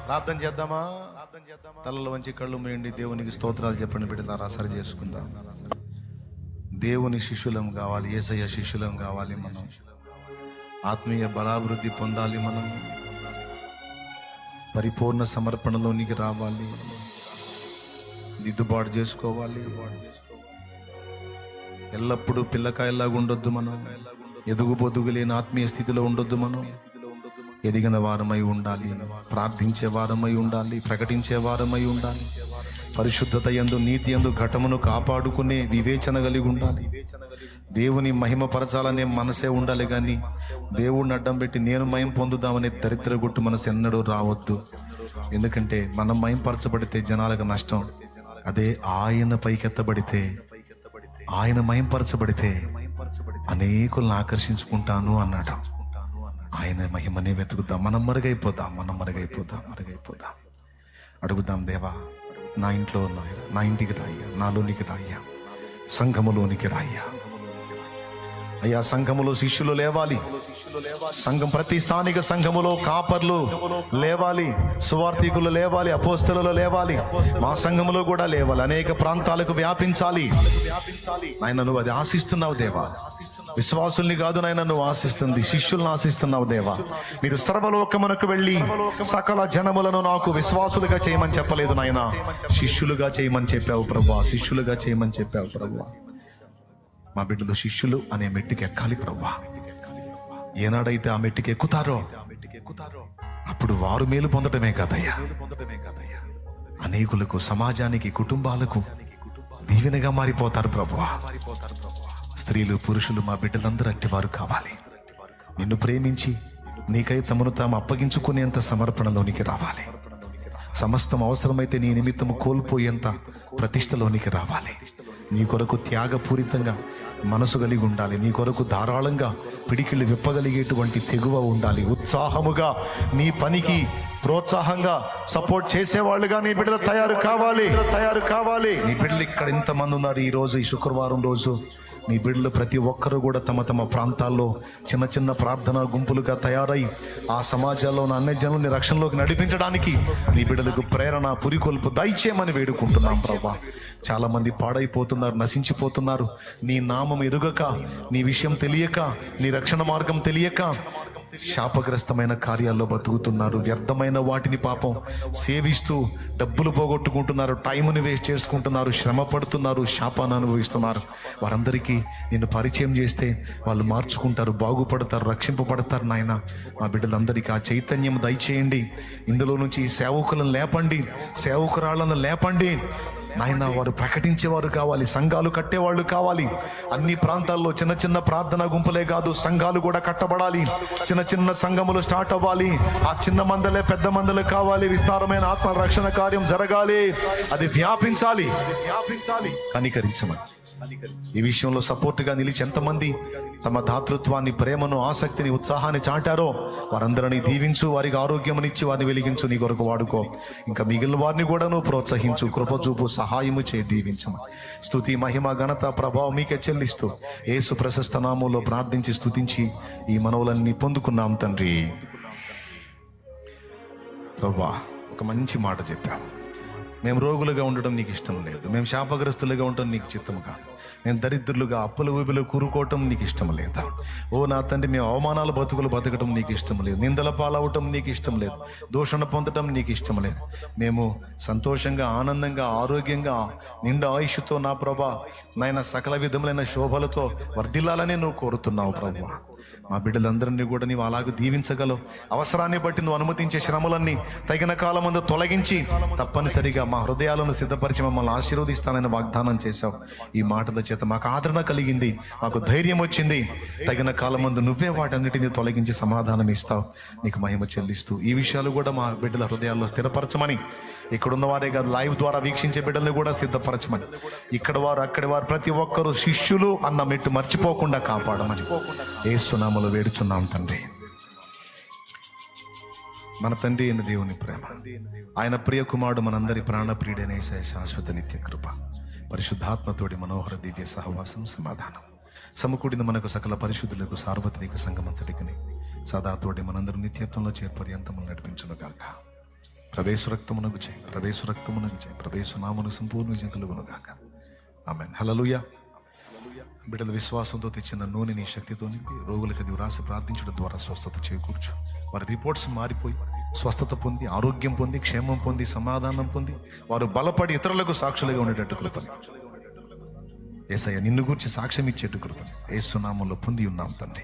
ప్రార్థన చేద్దామా? తలలో వంచి కళ్ళు మూయండి. దేవునికి స్తోత్రాలు చెప్పండి. బిడ్డలారా సరి చేసుకుందాం. దేవుని శిష్యులం కావాలి, యేసయ్య శిష్యులం కావాలి. మనం ఆత్మీయ బలాభివృద్ధి పొందాలి. మనం పరిపూర్ణ సమర్పణలోనికి రావాలి, దిద్దుబాటు చేసుకోవాలి. ఎల్లప్పుడూ పిల్లకాయల్లాగా ఉండొద్దు. మనం ఎదుగుబొదుగు లేని ఆత్మీయ స్థితిలో ఉండొద్దు. మనం ఎదిగిన వారమై ఉండాలి, ప్రార్థించే వారమై ఉండాలి, ప్రకటించే వారమై ఉండాలి. పరిశుద్ధత యందు నీతి యందు ఘటమును కాపాడుకునే వివేచన కలిగి ఉండాలి. దేవుని మహిమపరచాలనే మనసే ఉండాలి, కానీ దేవుడిని అడ్డం పెట్టి నేను మహిమ పొందుదామనే దరిద్ర గుట్టు మనసు ఎన్నడూ రావద్దు. ఎందుకంటే మనం మహింపరచబడితే జనాలకు నష్టం. అదే ఆయన పైకెత్తబడితే, ఆయన మహింపరచబడితే అనేకులను ఆకర్షించుకుంటాను అన్నాడు. ఆయన మహిమనే వెతుకుదాం. మనం మరుగైపోదాం. అడుగుదాం, దేవా నా ఇంట్లో ఉన్నాయా, నా ఇంటికి రాయ్యా, నాలోనికి రాయ్యా, సంఘములోనికి రాయ్యా. అయ్యా సంఘములో శిష్యులు లేవాలి. సంఘం ప్రతి స్థానిక సంఘములో కాపర్లు లేవాలి, సువార్థికులు లేవాలి, అపోస్తలులు లేవాలి. మా సంఘములో కూడా లేవాలి, అనేక ప్రాంతాలకు వ్యాపించాలి. ఆయన నువ్వు అది ఆశిస్తున్నావు దేవా. విశ్వాసుల్ని కాదు నాయన నువ్వు ఆశిస్తుంది, శిష్యులను ఆశిస్తున్నావు దేవా. మీరు సర్వలోకమునకు వెళ్ళి సకల జనములను నాకు విశ్వాసులుగా చేయమని చెప్పలేదు నాయన, శిష్యులుగా చేయమని చెప్పావు ప్రభువా. శిష్యులుగా చేయమని చెప్పావు ప్రభువా. మా బిడ్డలు శిష్యులు అనే మెట్టుకి ఎక్కాలి ప్రభువా. ఏనాడైతే ఆ మెట్టుకి ఎక్కుతారో అప్పుడు వారు మేలు పొందటమే కాదయ్యా, అనేకులకు, సమాజానికి, కుటుంబాలకు దీవెనగా మారిపోతారు ప్రభువా. స్త్రీలు, పురుషులు మా బిడ్డలందరూ అట్టివారు కావాలి. నిన్ను ప్రేమించి నీకై తమను తాము అప్పగించుకునేంత సమర్పణలోనికి రావాలి. సమస్తం అవసరమైతే నీ నిమిత్తము కోల్పోయేంత ప్రతిష్టలోనికి రావాలి. నీ కొరకు త్యాగపూరితంగా మనసు కలిగి ఉండాలి. నీ కొరకు ధారాళంగా పిడికిళ్ళు విప్పగలిగేటువంటి తెగువ ఉండాలి. ఉత్సాహముగా నీ పనికి ప్రోత్సాహంగా సపోర్ట్ చేసేవాళ్ళుగా నీ బిడ్డలు తయారు కావాలి. నీ బిడ్డలు ఇక్కడ ఇంతమంది ఉన్నారు. ఈ రోజు, ఈ శుక్రవారం రోజు నీ బిడ్డలు ప్రతి ఒక్కరు కూడా తమ తమ ప్రాంతాల్లో చిన్న చిన్న ప్రార్థనా గుంపులుగా తయారై ఆ సమాజాల్లో ఉన్న అన్ని జనుల్ని రక్షణలోకి నడిపించడానికి నీ బిడ్డలకు ప్రేరణ, పురికొల్పు దయచేయమని వేడుకుంటున్నాం ప్రభా. చాలా మంది పాడైపోతున్నారు, నశించిపోతున్నారు. నీ నామం ఎరుగక, నీ విషయం తెలియక, నీ రక్షణ మార్గం తెలియక శాపగ్రస్తమైన కార్యాల్లో బతుకుతున్నారు. వ్యర్థమైన వాటిని పాపం సేవిస్తూ డబ్బులు పోగొట్టుకుంటున్నారు, టైంని వేస్ట్ చేసుకుంటున్నారు, శ్రమ పడుతున్నారు, శాపాన్ని అనుభవిస్తున్నారు. వారందరికీ నిన్ను పరిచయం చేస్తే వాళ్ళు మార్చుకుంటారు, బాగుపడతారు, రక్షింపబడతారు. నాయన మా బిడ్డలందరికీ ఆ చైతన్యం దయచేయండి. ఇందులో నుంచి సేవకులను లేపండి, సేవకురాళ్లను లేపండి నాయన. వారు ప్రకటించేవారు కావాలి, సంఘాలు కట్టేవాళ్ళు కావాలి. అన్ని ప్రాంతాల్లో చిన్న చిన్న ప్రార్థన గుంపులే కాదు, సంఘాలు కూడా కట్టబడాలి. చిన్న చిన్న సంఘములు స్టార్ట్ అవ్వాలి. ఆ చిన్న మందలే పెద్ద మందలు కావాలి. విస్తారమైన ఆత్మ రక్షణ కార్యం జరగాలి, అది వ్యాపించాలి. కనికరించమని ఈ విషయంలో సపోర్ట్గా నిలిచి ఎంతమంది తమ దాతృత్వాన్ని, ప్రేమను, ఆసక్తిని, ఉత్సాహాన్ని చాటారో వారందరినీ దీవించు, వారికి ఆరోగ్యమునిచ్చి వారిని వెలిగించు, నీ కొరకు వాడుకో. ఇంకా మిగిలిన వారిని కూడా నువ్వు ప్రోత్సహించు, కృపచూపు, సహాయము చే, దీవించము. స్తుతి, మహిమ, ఘనత, ప్రభావం మీకే చెల్లిస్తూ యేసు ప్రశస్త నామములో ప్రార్థించి స్తుతించి ఈ మనవులన్నీ పొందుకున్నాం తండ్రి. ప్రభువా, ఒక మంచి మాట చెప్పావు. మేము రోగులుగా ఉండడం నీకు ఇష్టం లేదు, మేము శాపగ్రస్తులుగా ఉండడం నీకు చిత్తము కాదు, మేము దరిద్రులుగా అప్పుల ఊబిలో కూరుకోవటం నీకు ఇష్టం లేదా. ఓ నా తండ్రి, మేము అవమానాల బతుకులు బతకడం నీకు ఇష్టం లేదు, నిందల పాలవటం నీకు ఇష్టం లేదు, దూషణ పొందడం నీకు ఇష్టం లేదు. మేము సంతోషంగా, ఆనందంగా, ఆరోగ్యంగా, నిండు ఆయుష్తో నా ప్రభా నాయన సకల విధములైన శోభలతో వర్ధిల్లాలని నువ్వు కోరుతున్నావు ప్రభువా. మా బిడ్డలందరినీ కూడా నీవు అలాగే దీవించగలవు. అవసరాన్ని బట్టి నువ్వు అనుమతించే శ్రమలన్నీ తగిన కాలం ముందు తొలగించి తప్పనిసరిగా మా హృదయాలను సిద్ధపరిచి మమ్మల్ని ఆశీర్వదిస్తానని వాగ్దానం చేశావు. ఈ మాటల చేత మాకు ఆదరణ కలిగింది, మాకు ధైర్యం వచ్చింది. తగిన కాలం ముందు నువ్వే వాటన్నిటిని తొలగించి సమాధానం ఇస్తావు. నీకు మహిమ చెల్లిస్తూ ఈ విషయాలు కూడా మా బిడ్డల హృదయాల్లో స్థిరపరచమని, ఇక్కడున్న వారే కాదు లైవ్ ద్వారా వీక్షించే బిడ్డల్ని కూడా సిద్ధపరచమని, ఇక్కడ వారు అక్కడి వారు ప్రతి ఒక్కరూ శిష్యులు అన్న మెట్టు మర్చిపోకుండా కాపాడమని యేసు నామములో వేడుచున్నాం తండ్రి. మన తండ్రి అయిన దేవుని ప్రేమ, ఆయన ప్రియ కుమారుడు మనందరి ప్రాణప్రియుడైన యేసయ్య శాశ్వత నిత్య కృప, పరిశుద్ధాత్మతోడి మనోహర దివ్య సహవాసం, సమాధానం సమకూడిన మనకు సకల పరిశుద్ధులకు సార్వత్రిక సంఘమంతటికి సదా తోటి మనందరూ నిత్యత్వంలో చేర్పర్యంతము నడిపించును గాక. ప్రవేశరక్తమునకు చేయి, ప్రవేశరక్తమునకు చేయి, ప్రవేశనామును సంపూర్ణ విజయం కలుగును గాక. ఆమేన్. హల్లెలూయా. బిడ్డల విశ్వాసంతో తెచ్చిన నూనెని శక్తితో నింపి రోగులకు అది వ్రాసి ప్రార్థించడం ద్వారా స్వస్థత చేకూర్చు. వారి రిపోర్ట్స్ మారిపోయి స్వస్థత పొంది, ఆరోగ్యం పొంది, క్షేమం పొంది, సమాధానం పొంది, వారు బలపడి ఇతరులకు సాక్షులుగా ఉండేటట్టు కృపని యేసయ్య నిన్ను గూర్చి సాక్ష్యం ఇచ్చేట్టు కృపని యేసు నామములో పొంది ఉన్నాం తండ్రి.